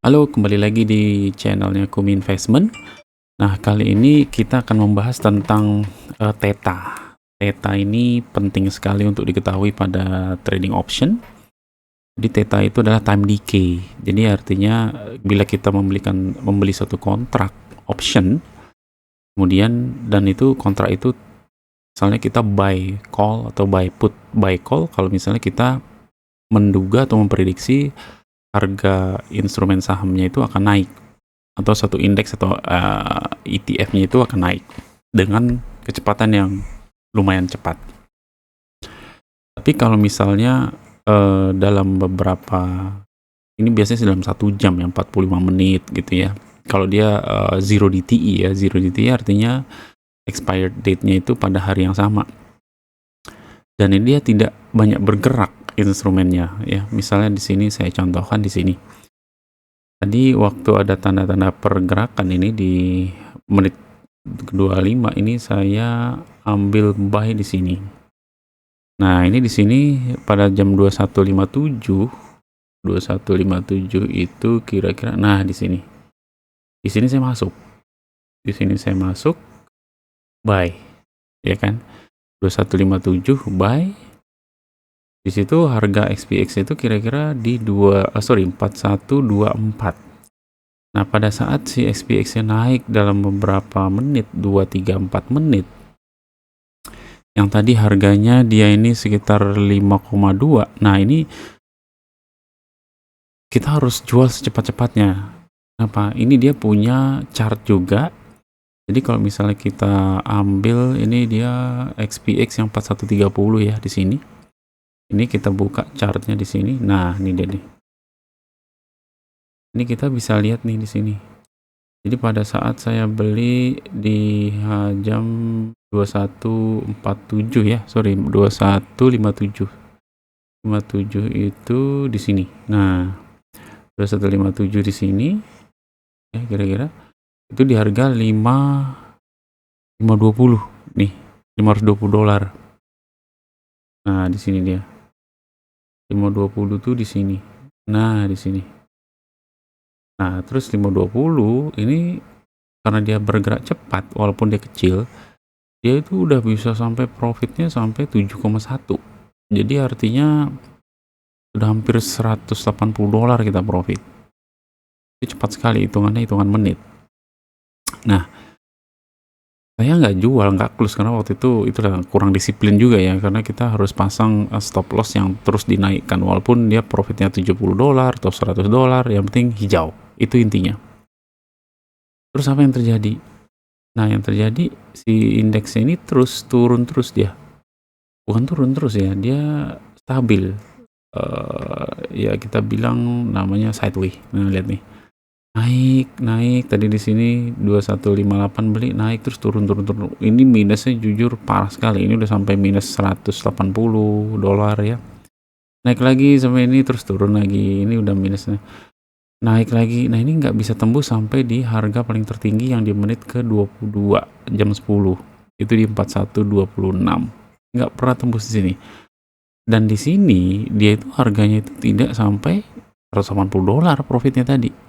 Halo, kembali lagi di channelnya Kumi Investment. Nah, kali ini kita akan membahas tentang Theta. Theta ini penting sekali untuk diketahui pada trading option. Jadi Theta itu adalah time decay. Jadi artinya bila kita membeli satu kontrak option, kemudian dan itu kontrak itu misalnya kita buy call atau buy call kalau misalnya kita menduga atau memprediksi harga instrumen sahamnya itu akan naik, atau satu indeks atau ETF-nya itu akan naik dengan kecepatan yang lumayan cepat. Tapi kalau misalnya dalam beberapa, ini biasanya dalam 1 jam ya, 45 menit gitu ya. Kalau dia zero DTE ya, zero DTE artinya expired date-nya itu pada hari yang sama. Dan ini dia tidak banyak bergerak instrumennya ya. Misalnya di sini saya contohkan di sini. Tadi waktu ada tanda-tanda pergerakan ini di menit 25 ini saya ambil buy di sini. Nah, ini di sini pada jam 21.57 itu kira-kira, nah di sini. Di sini saya masuk. Di sini saya masuk buy. Ya kan? 21.57 buy. Di situ harga XPX itu kira-kira di 4124. Nah, pada saat si XPX-nya naik dalam beberapa menit, 2, 3, 4 menit, yang tadi harganya dia ini sekitar 5,2. Nah, ini kita harus jual secepat-cepatnya. Kenapa? Ini dia punya chart juga. Jadi kalau misalnya kita ambil ini dia XPX yang 4130 ya di sini. Ini kita buka chartnya di sini. Nah, ini dia nih. Ini kita bisa lihat nih di sini. Jadi pada saat saya beli di jam 21.47 ya, sorry 21.57. 57 itu di sini. Nah, 21.57 di sini ya kira-kira itu di harga 520 nih, $520. Nah, di sini dia. 520 tuh di sini. Nah, di sini. Nah, terus 520 ini karena dia bergerak cepat walaupun dia kecil, dia itu udah bisa sampai profitnya sampai 7,1. Jadi artinya udah hampir $180 kita profit. Itu cepat sekali hitungannya, hitungan menit. Nah, saya nggak jual, nggak close karena waktu itu kurang disiplin juga ya, karena kita harus pasang stop loss yang terus dinaikkan walaupun dia profitnya $70 atau $100, yang penting hijau. Itu intinya. Terus apa yang terjadi? Nah, yang terjadi si indeksnya ini terus turun terus dia. Bukan turun terus ya, dia stabil. Ya kita bilang namanya sideways. Nah, lihat nih. Naik tadi di sini 2158 beli, naik terus turun. Ini minusnya jujur parah sekali. Ini udah sampai minus $180 ya. Naik lagi sampai ini terus turun lagi. Ini udah minusnya. Naik lagi. Nah, ini nggak bisa tembus sampai di harga paling tertinggi yang di menit ke 22 jam 10. Itu di 4126. Nggak pernah tembus di sini. Dan di sini dia itu harganya itu tidak sampai $180 profitnya tadi.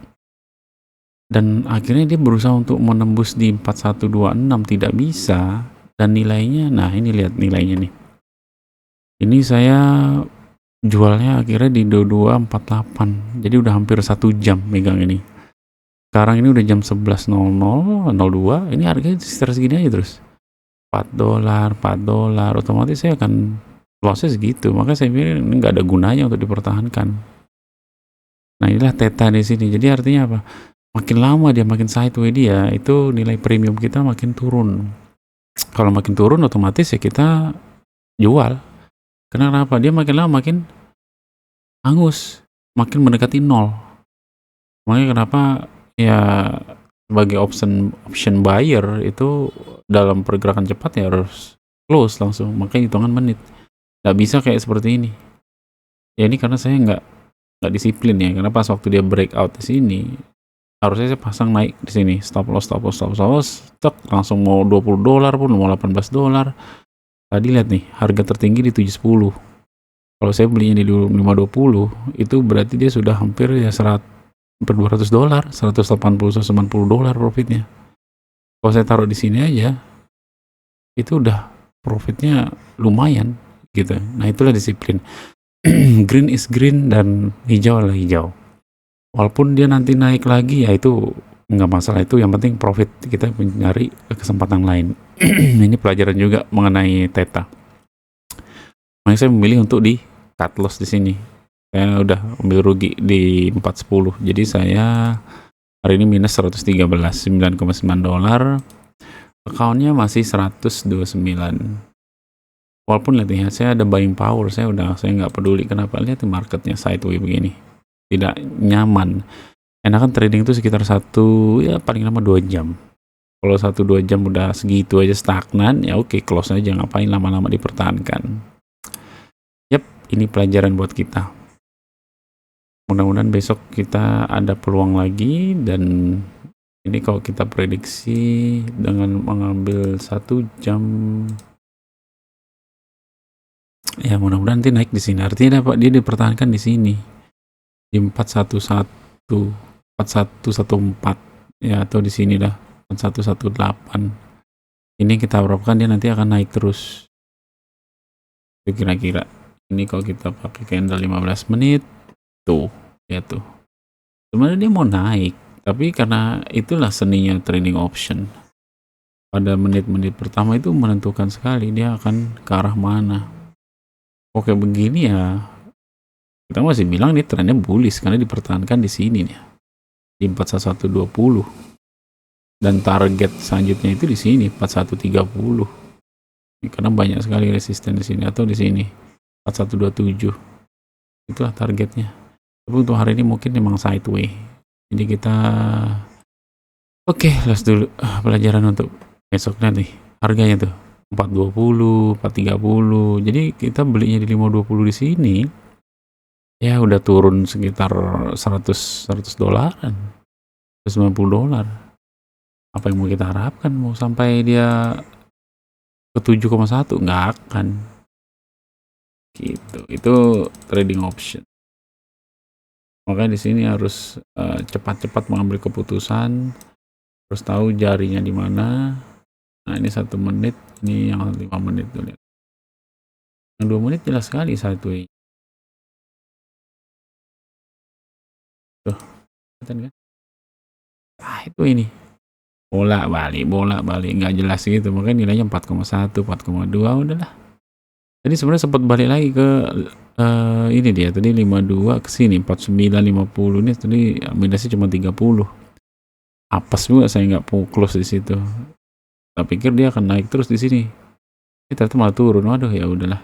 Dan akhirnya dia berusaha untuk menembus di 4126, tidak bisa. Dan nilainya, nah ini lihat nilainya nih. Ini saya jualnya akhirnya di 2248. Jadi udah hampir 1 jam megang ini. Sekarang ini udah jam 11.00.02. Ini harganya sekitar segini aja terus. $4, otomatis saya akan lossnya segitu. Makanya saya pikir ini nggak ada gunanya untuk dipertahankan. Nah, inilah Theta di sini. Jadi artinya apa? Makin lama dia makin sideways, dia itu nilai premium kita makin turun. Kalau makin turun otomatis ya kita jual. Kenapa? Dia makin lama makin hangus, makin mendekati nol. Makanya kenapa ya sebagai option buyer itu dalam pergerakan cepat ya harus close langsung. Makanya hitungan menit. Nggak bisa kayak seperti ini. Ya ini karena saya nggak disiplin ya. Karena pas waktu dia breakout di sini, harusnya saya pasang naik di sini, stop loss, tek, langsung mau $20 pun, mau $18. Tadi lihat nih, harga tertinggi di 710. Kalau saya belinya di 520, itu berarti dia sudah hampir ya hampir $200, 180 $190 profitnya. Kalau saya taruh di sini aja, itu udah profitnya lumayan gitu. Nah itulah disiplin. Green is green dan hijau adalah hijau. Walaupun dia nanti naik lagi, ya itu nggak masalah, itu yang penting profit, kita mencari kesempatan lain. Ini pelajaran juga mengenai theta. Makanya saya memilih untuk di cut loss di sini. Saya udah ambil rugi di 410. Jadi saya hari ini minus 113, $9,9. Account-nya masih 129. Walaupun lihat saya ada buying power, saya nggak peduli. Kenapa? Lihat marketnya sideways begini, tidak nyaman. Enakan trading itu sekitar paling lama 2 jam. Kalau 1-2 jam udah segitu aja stagnan, ya oke, close aja, ngapain lama-lama dipertahankan. Yap, ini pelajaran buat kita. Mudah-mudahan besok kita ada peluang lagi, dan ini kalau kita prediksi dengan mengambil 1 jam, ya mudah-mudahan nanti naik di sini. Artinya dia dipertahankan di sini di 411, 4114 ya, atau di sini dah 4118. Ini kita harapkan dia nanti akan naik terus. Itu kira-kira. Ini kalau kita pakai candle 15 menit tuh, ya tuh. Sebenarnya dia mau naik, tapi karena itulah seninya trading option. Pada menit-menit pertama itu menentukan sekali dia akan ke arah mana. Oke, begini ya, kita masih bilang nih trennya bullish karena dipertahankan di sini nih, di 41120, dan target selanjutnya itu di sini 4130. Karena banyak sekali resisten di sini, atau di sini 4127. Itulah targetnya. Tapi untuk hari ini mungkin memang sideways. Jadi kita let's dulu pelajaran untuk besok nanti. Harganya tuh 420, 430. Jadi kita belinya di 520 di sini. Ya udah turun sekitar $100, $190. Apa yang mau kita harapkan? Mau sampai dia ke 7,1? Nggak akan. Gitu. Itu trading option. Makanya di sini harus cepat-cepat mengambil keputusan. Harus tahu jarinya di mana. Nah ini 1 menit, ini yang 5 menit tuh lihat. Yang 2 menit jelas sekali sideways. Tuh, kelihatan kan? Itu ini bolak-balik nggak jelas gitu, makanya nilainya 4,1, 4,2 udahlah. Tadi sebenarnya sempat balik lagi ke ini dia tadi 52 ke sini 49, 50 nih, tadi minusnya cuma 30. Apes juga saya nggak mau close di situ. Tak pikir dia akan naik terus di sini. Ternyata malah turun. Waduh, ya udahlah.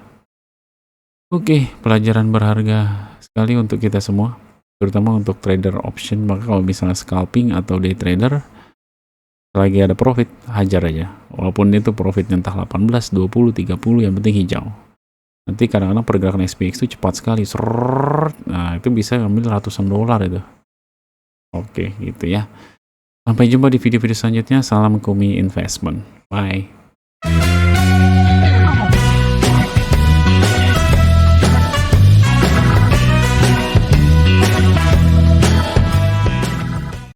Oke, pelajaran berharga sekali untuk kita semua, terutama untuk trader option. Maka kalau misalnya scalping atau day trader, lagi ada profit, hajar aja. Walaupun itu profitnya entah 18, 20, 30, yang penting hijau. Nanti kadang-kadang pergerakan SPX itu cepat sekali. Nah, itu bisa ngambil ratusan dolar itu. Oke, gitu ya. Sampai jumpa di video-video selanjutnya. Salam Kumi Investment. Bye.